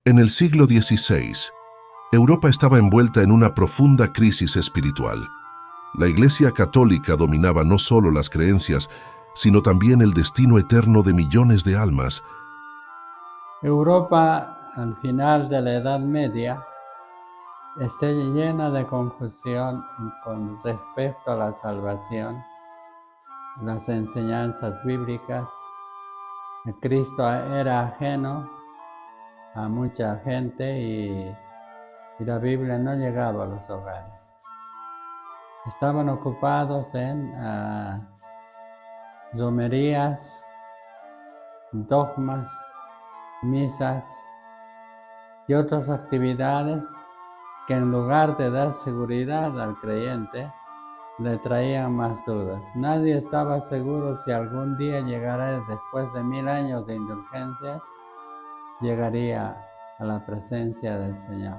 En el siglo XVI, Europa estaba envuelta en una profunda crisis espiritual. La Iglesia Católica dominaba no solo las creencias, sino también el destino eterno de millones de almas. Europa, al final de la Edad Media, está llena de confusión con respecto a la salvación, las enseñanzas bíblicas. Cristo era ajeno a mucha gente y la Biblia no llegaba a los hogares. Estaban ocupados en romerías, dogmas, misas y otras actividades que en lugar de dar seguridad al creyente, le traían más dudas. Nadie estaba seguro si algún día llegará, después de 1000 años de indulgencia, llegaría a la presencia del Señor.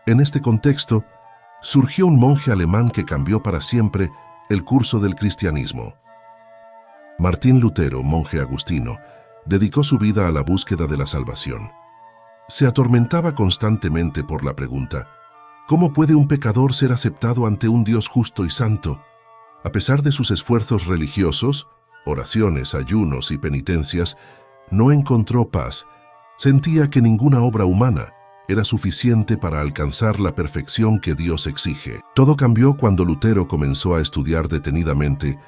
En este contexto, surgió un monje alemán que cambió para siempre el curso del cristianismo. Martín Lutero, monje agustino, dedicó su vida a la búsqueda de la salvación. Se atormentaba constantemente por la pregunta: ¿cómo puede un pecador ser aceptado ante un Dios justo y santo? A pesar de sus esfuerzos religiosos, oraciones, ayunos y penitencias, no encontró paz. Sentía que ninguna obra humana era suficiente para alcanzar la perfección que Dios exige. Todo cambió cuando Lutero comenzó a estudiar detenidamente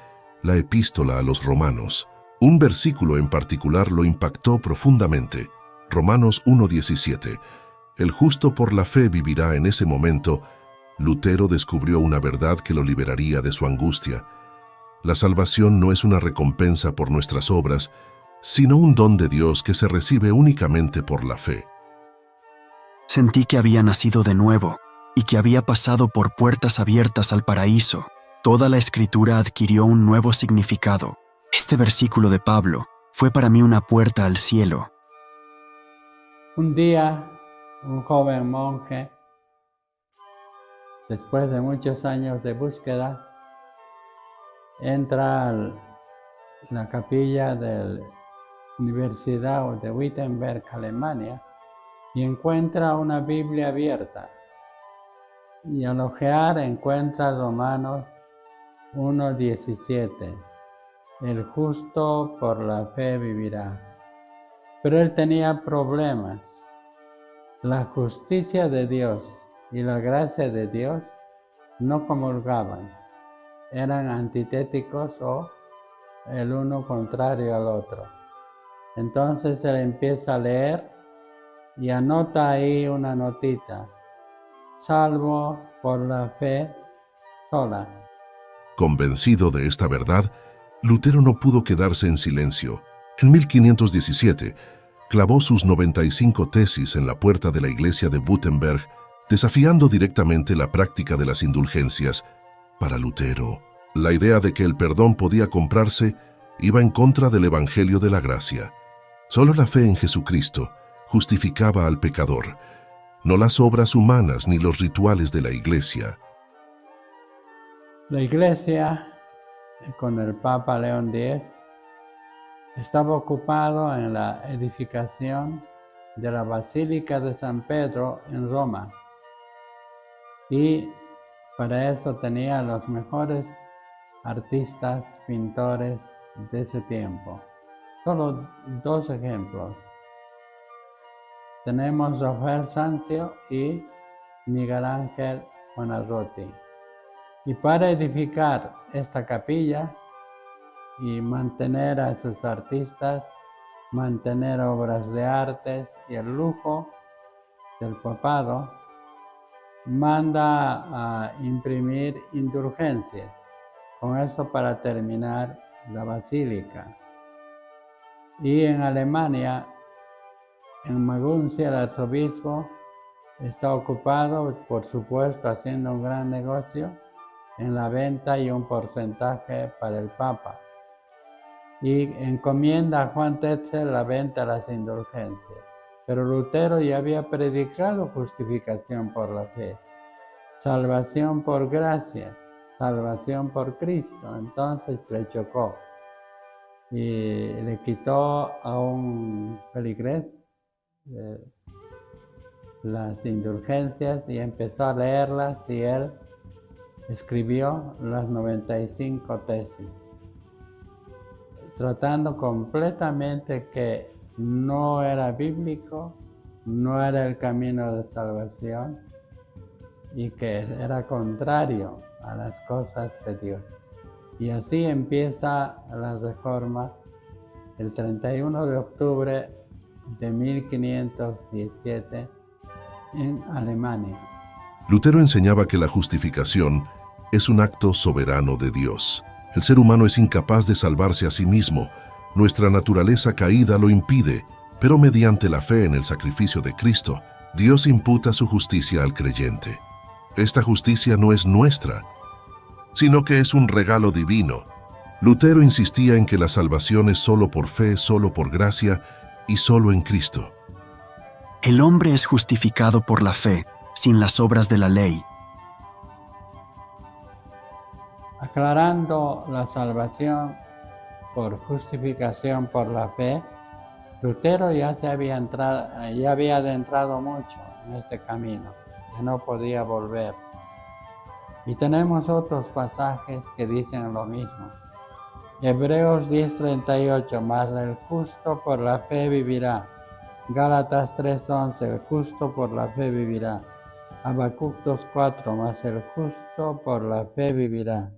la epístola a los romanos. Un versículo en particular lo impactó profundamente. Romanos 1:17. El justo por la fe vivirá. En ese momento, Lutero descubrió una verdad que lo liberaría de su angustia. La salvación no es una recompensa por nuestras obras, sino un don de Dios que se recibe únicamente por la fe. Sentí que había nacido de nuevo y que había pasado por puertas abiertas al paraíso. Toda la escritura adquirió un nuevo significado. Este versículo de Pablo fue para mí una puerta al cielo. Un día, un joven monje, después de muchos años de búsqueda, entra a la capilla de la Universidad de Wittenberg, Alemania, y encuentra una Biblia abierta. Y al ojear encuentra Romanos 1:17. El justo por la fe vivirá. Pero él tenía problemas. La justicia de Dios y la gracia de Dios no comulgaban. Eran antitéticos o el uno contrario al otro. Entonces él empieza a leer y anota ahí una notita: salvo por la fe sola. Convencido de esta verdad, Lutero no pudo quedarse en silencio. En 1517, clavó sus 95 tesis en la puerta de la iglesia de Wittenberg, desafiando directamente la práctica de las indulgencias. Para Lutero, la idea de que el perdón podía comprarse iba en contra del Evangelio de la gracia. Solo la fe en Jesucristo justificaba al pecador, no las obras humanas ni los rituales de la iglesia. La iglesia, con el Papa León X, estaba ocupado en la edificación de la Basílica de San Pedro en Roma, y para eso tenía los mejores artistas, pintores de ese tiempo. Solo dos ejemplos. Tenemos Rafael Sanzio y Miguel Ángel Buonarroti. Y para edificar esta capilla y mantener a sus artistas, mantener obras de arte y el lujo del papado, manda a imprimir indulgencias, con eso para terminar la basílica. Y en Alemania, en Maguncia, el arzobispo está ocupado, por supuesto, haciendo un gran negocio en la venta y un porcentaje para el Papa. Y encomienda a Juan Tetzel la venta de las indulgencias. Pero Lutero ya había predicado justificación por la fe, salvación por gracia, salvación por Cristo. Entonces le chocó y le quitó a un feligrés las indulgencias y empezó a leerlas y él escribió las 95 tesis, tratando completamente que no era bíblico, no era el camino de salvación y que era contrario a las cosas de Dios. Y así empieza la Reforma el 31 de octubre de 1517 en Alemania. Lutero enseñaba que la justificación es un acto soberano de Dios. El ser humano es incapaz de salvarse a sí mismo. Nuestra naturaleza caída lo impide, pero mediante la fe en el sacrificio de Cristo, Dios imputa su justicia al creyente. Esta justicia no es nuestra, sino que es un regalo divino. Lutero insistía en que la salvación es solo por fe, solo por gracia y solo en Cristo. El hombre es justificado por la fe, sin las obras de la ley. Aclarando la salvación por justificación por la fe, Lutero ya había adentrado mucho en este camino, ya no podía volver. Y tenemos otros pasajes que dicen lo mismo. Hebreos 10:38, mas el justo por la fe vivirá. Gálatas 3:11, el justo por la fe vivirá. Habacuc 2:4, mas el justo por la fe vivirá.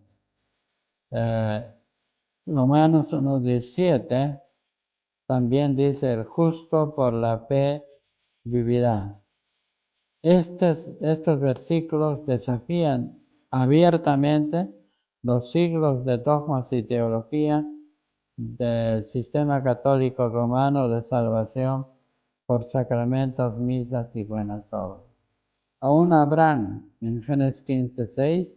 Romanos 1:17 también dice, el justo por la fe vivirá. Estos versículos desafían abiertamente los siglos de dogmas y teología del sistema católico romano de salvación por sacramentos, misas y buenas obras. Aún Abraham, en Génesis 15:6,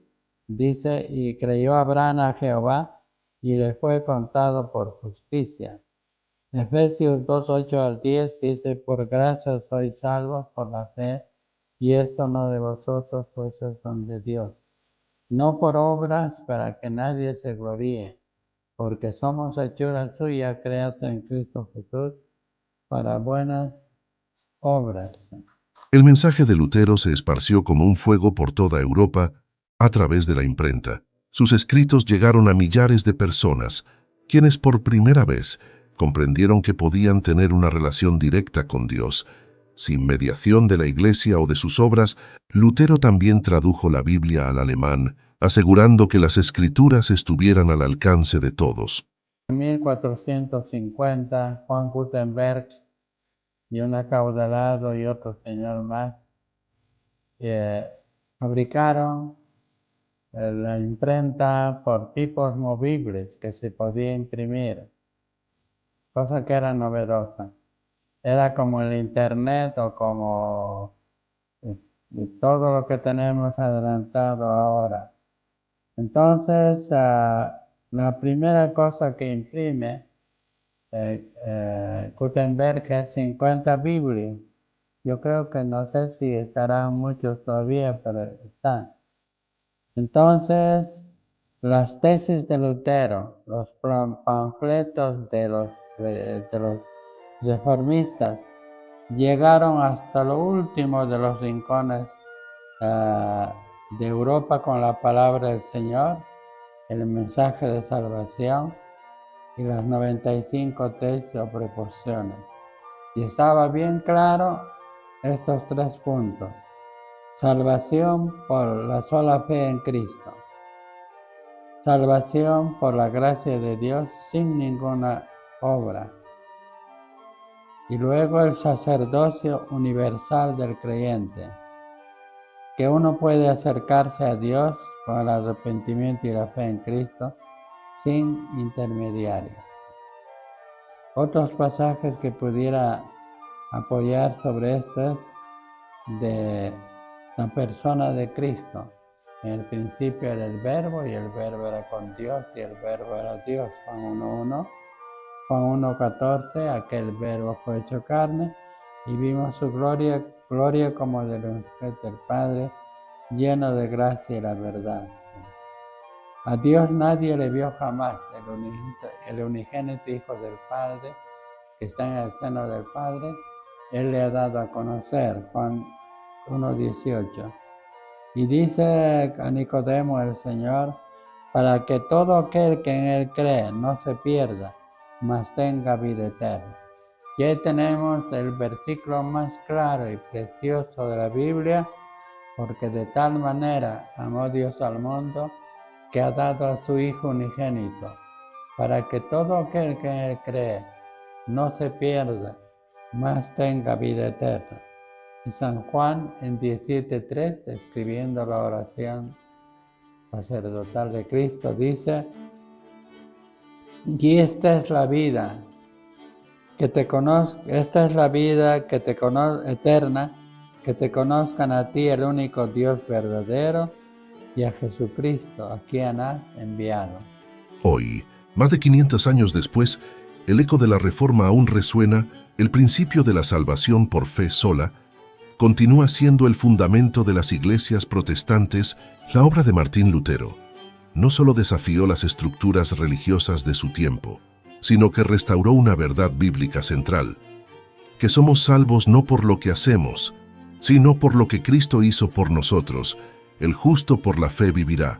dice, y creyó Abraham a Jehová y le fue contado por justicia. Efesios 2:8-10 dice, por gracia sois salvos por la fe, y esto no de vosotros, pues es don de Dios. No por obras para que nadie se gloríe, porque somos hechura suya, creados en Cristo Jesús, para buenas obras. El mensaje de Lutero se esparció como un fuego por toda Europa a través de la imprenta. Sus escritos llegaron a millares de personas, quienes por primera vez comprendieron que podían tener una relación directa con Dios. Sin mediación de la Iglesia o de sus obras, Lutero también tradujo la Biblia al alemán, asegurando que las Escrituras estuvieran al alcance de todos. En 1450, Juan Gutenberg y un acaudalado y otro señor más fabricaron la imprenta por tipos movibles que se podía imprimir, cosa que era novedosa. Era como el internet o como todo lo que tenemos adelantado ahora. Entonces, la primera cosa que imprime Gutenberg es 50 Biblias. Yo creo que no sé si estarán muchos todavía, pero están. Entonces, las tesis de Lutero, los panfletos de los reformistas, llegaron hasta lo último de los rincones de Europa con la palabra del Señor, el mensaje de salvación y las 95 tesis o proporciones. Y estaba bien claro estos 3 puntos. Salvación por la sola fe en Cristo. Salvación por la gracia de Dios sin ninguna obra. Y luego el sacerdocio universal del creyente, que uno puede acercarse a Dios con el arrepentimiento y la fe en Cristo sin intermediarios. Otros pasajes que pudiera apoyar sobre esto es de la persona de Cristo. En el principio era el Verbo y el Verbo era con Dios y el Verbo era Dios. Juan 1:1. Juan 1:14, aquel Verbo fue hecho carne y vimos su gloria como del unigénito del Padre, lleno de gracia y la verdad. A Dios nadie le vio jamás, el unigénito Hijo del Padre, que está en el seno del Padre, Él le ha dado a conocer. Juan 1:18. Y dice a Nicodemo el Señor, para que todo aquel que en Él cree no se pierda, mas tenga vida eterna. Y ahí tenemos el versículo más claro y precioso de la Biblia, porque de tal manera amó Dios al mundo, que ha dado a su Hijo unigénito, para que todo aquel que en Él cree no se pierda, mas tenga vida eterna. Y San Juan en 17:3, escribiendo la oración sacerdotal de Cristo, dice, y esta es la vida, eterna, que te conozcan a ti, el único Dios verdadero, y a Jesucristo, a quien has enviado. Hoy, más de 500 años después, el eco de la Reforma aún resuena. El principio de la salvación por fe sola continúa siendo el fundamento de las iglesias protestantes. La obra de Martín Lutero no solo desafió las estructuras religiosas de su tiempo, sino que restauró una verdad bíblica central, que somos salvos no por lo que hacemos, sino por lo que Cristo hizo por nosotros. El justo por la fe vivirá.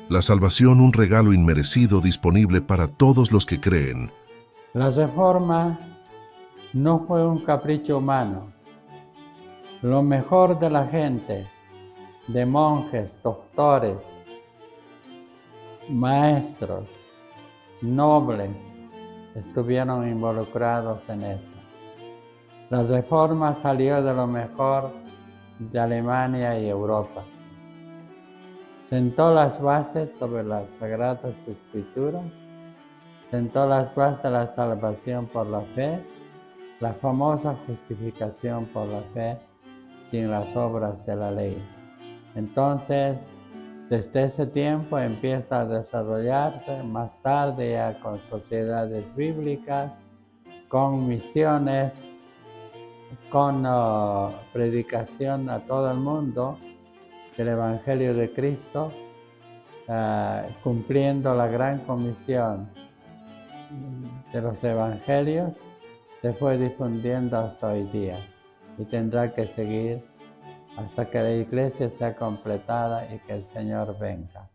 La salvación, un regalo inmerecido disponible para todos los que creen. La Reforma no fue un capricho humano. Lo mejor de la gente, de monjes, doctores, maestros, nobles, estuvieron involucrados en esto. La Reforma salió de lo mejor de Alemania y Europa. Sentó las bases sobre las Sagradas Escrituras, sentó las bases de la salvación por la fe, la famosa justificación por la fe sin las obras de la ley. Entonces, desde ese tiempo empieza a desarrollarse, más tarde ya con sociedades bíblicas, con misiones, con predicación a todo el mundo del Evangelio de Cristo, cumpliendo la gran comisión de los Evangelios, se fue difundiendo hasta hoy día y tendrá que seguir hasta que la Iglesia sea completada y que el Señor venga.